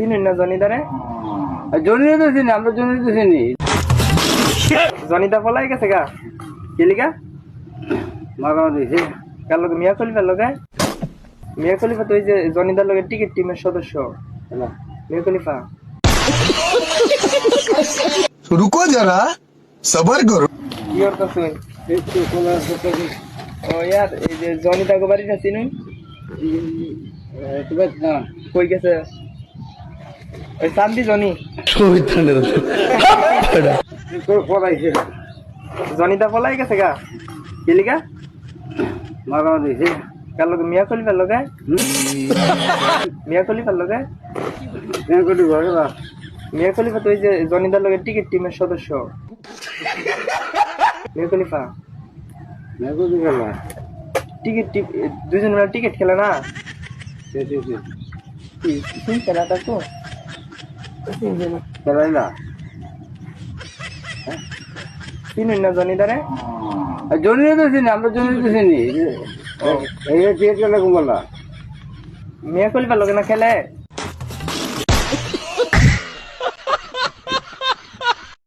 চিনুন না জনিদারে? জনিয়ে তো চিনি, আমরা জনিয়ে তো চিনি। জনিদা পলাই গেছে গা কিলিকা মারা দিয়েছে। কার লগে মিয়া খলিফার লগে? মিয়া খলিফা তো ওই যে জনিদার লগে টিকিট টিমের সদস্য। মিয়া খলিফা रुको जरा सबर करो। কি করতেছ? ও ইয়ার এই যে জনিদা গো বাড়িটা চিনুন? কই গেছে? ওই চান্দি জনি জনিদা পলাই গেছে গা কিলিকা মারা দিয়েছে। কার লগে মিয়া খলিফার লগে? মিয়া খলিফার লগে? মিয়া খলিফা তো ওই যে জনিদার লগে টিকিট টিমের সদস্য। মিয়া খলিফা টিকিট দুজন মিলে টিকিট খেলে না? চিনছে না তাকে? চিনুন না জনিদারে? জনিয়ে তো চিনি, আমরা জনিয়ে তো চিনি। এই টিকিট কেন কুমালা? মিয়া খলিফার লগে না খেলে?